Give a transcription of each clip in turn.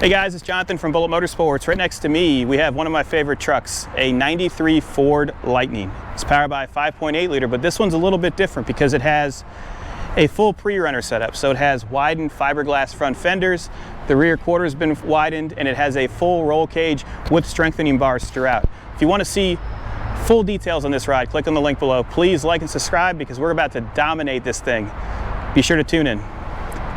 Hey guys, it's Jonathan from Bullet Motorsports. Right next to me, we have one of my favorite trucks, a 93 Ford Lightning. It's powered by a 5.8 liter, but this one's a little bit different because it has a full pre-runner setup. So it has widened fiberglass front fenders, the rear quarter has been widened, and it has a full roll cage with strengthening bars throughout. If you want to see full details on this ride, click on the link below. Please like and subscribe because we're about to dominate this thing. Be sure to tune in.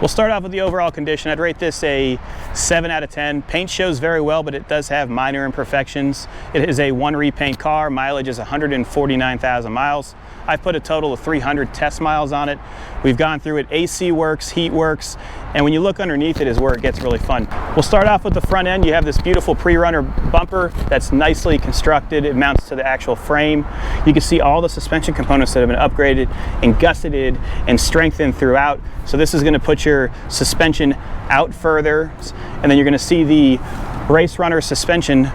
We'll start off with the overall condition. I'd rate this a 7 out of 10. Paint shows very well, but it does have minor imperfections. It is a one repaint car. Mileage is 149,000 miles. I've put a total of 300 test miles on it. We've gone through it. AC works, heat works, and when you look underneath it is where it gets really fun. We'll start off with the front end. You have this beautiful pre-runner bumper that's nicely constructed. It mounts to the actual frame. You can see all the suspension components that have been upgraded and gusseted and strengthened throughout. So this is going to put your suspension out further, and then you're going to see the Race Runner suspension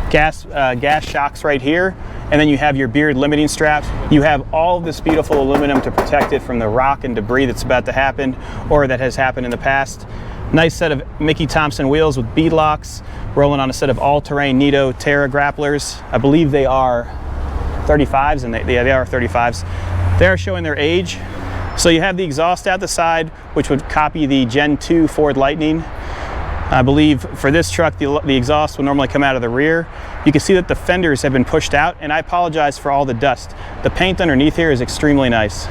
gas shocks right here, and then you have your beard limiting straps. You have all of this beautiful aluminum to protect it from the rock and debris that's about to happen or that has happened in the past. Nice set of Mickey Thompson wheels with bead locks, rolling on a set of all-terrain Nito Terra grapplers. I believe they are 35s, and they are 35s. They're showing their age. So you have the exhaust out the side, which would copy the Gen 2 Ford Lightning. I believe for this truck, the exhaust will normally come out of the rear. You can see that the fenders have been pushed out, and I apologize for all the dust. The paint underneath here is extremely nice.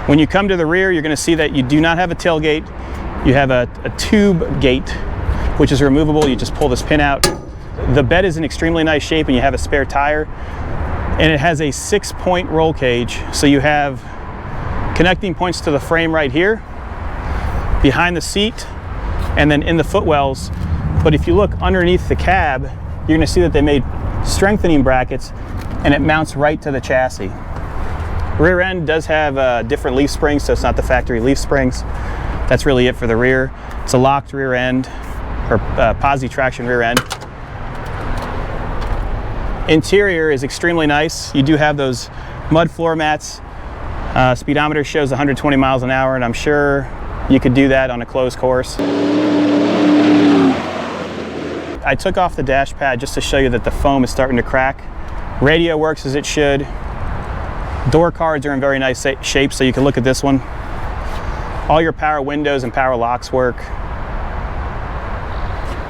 When you come to the rear, you're going to see that you do not have a tailgate. You have a tube gate, which is removable. You just pull this pin out. The bed is in extremely nice shape, and you have a spare tire. And it has a 6-point roll cage, so you have connecting points to the frame right here, behind the seat, and then in the footwells. But if you look underneath the cab, you're going to see that they made strengthening brackets, and it mounts right to the chassis. Rear end does have different leaf springs, so it's not the factory leaf springs. That's really it for the rear. It's a locked rear end, or posi traction rear end. Interior is extremely nice. You do have those mud floor mats. Speedometer shows 120 miles an hour, and I'm sure you could do that on a closed course. I took off the dash pad just to show you that the foam is starting to crack. Radio works as it should. Door cards are in very nice shape, so you can look at this one. All your power windows and power locks work.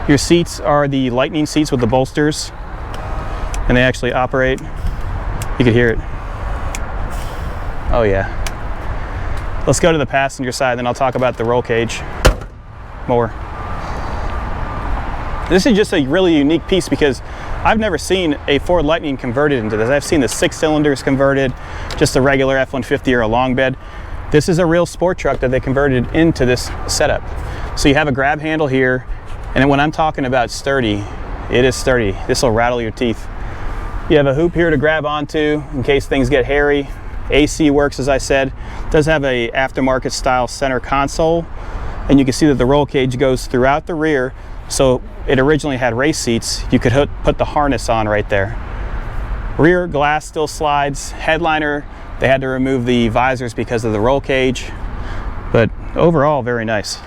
Your seats are the Lightning seats with the bolsters, and they actually operate. You can hear it. Oh yeah. Let's go to the passenger side, then I'll talk about the roll cage more. This is just a really unique piece because I've never seen a Ford Lightning converted into this. I've seen the 6 cylinders converted, just a regular F-150 or a long bed. This is a real sport truck that they converted into this setup. So you have a grab handle here, and when I'm talking about sturdy, it is sturdy. This will rattle your teeth. You have a hoop here to grab onto in case things get hairy. AC works, as I said. It does have a aftermarket style center console, and you can see that the roll cage goes throughout the rear. So it originally had race seats. You could put the harness on right there. Rear glass still slides. Headliner, they had to remove the visors because of the roll cage, but overall very nice.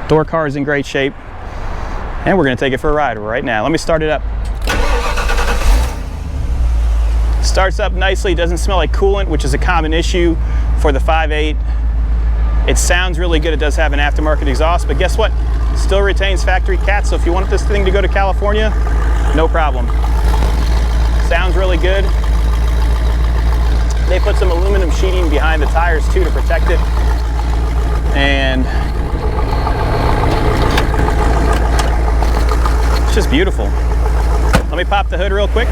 Door car is in great shape, and we're going to take it for a ride right now. Let me start it up. Starts up nicely, doesn't smell like coolant, which is a common issue for the 5.8. It sounds really good. It does have an aftermarket exhaust, but guess what? It still retains factory cat, so if you want this thing to go to California, no problem. Sounds really good. They put some aluminum sheeting behind the tires too to protect it. And it's just beautiful. Let me pop the hood real quick.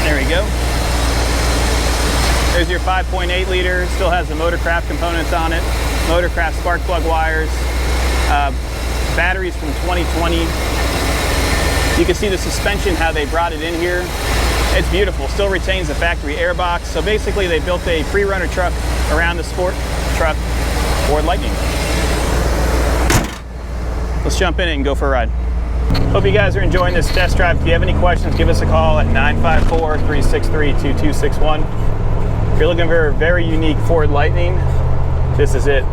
There we go. There's your 5.8 liter. Still has the Motorcraft components on it. Motorcraft spark plug wires. Batteries from 2020. You can see the suspension, how they brought it in here. It's beautiful. Still retains the factory airbox. So basically they built a pre-runner truck around the sport truck Ford Lightning. Let's jump in it and go for a ride. Hope you guys are enjoying this test drive. If you have any questions, give us a call at 954-363-2261. If you're looking for a very unique Ford Lightning, this is it.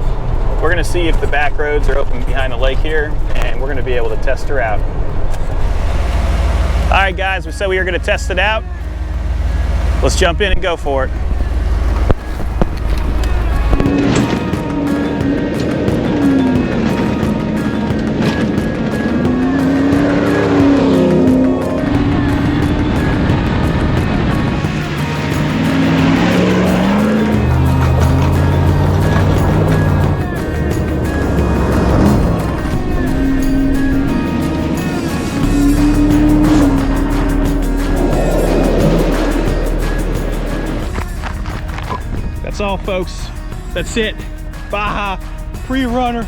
We're gonna see if the back roads are open behind the lake here, and we're gonna be able to test her out. All right, guys, we said we were gonna test it out. Let's jump in and go for it. That's all, folks. That's it. Baja pre-runner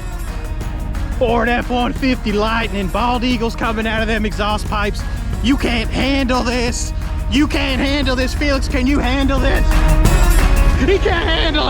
Ford F-150 Lightning. Bald eagles coming out of them exhaust pipes. You can't handle this. You can't handle this. Felix, can you handle this? He can't handle it.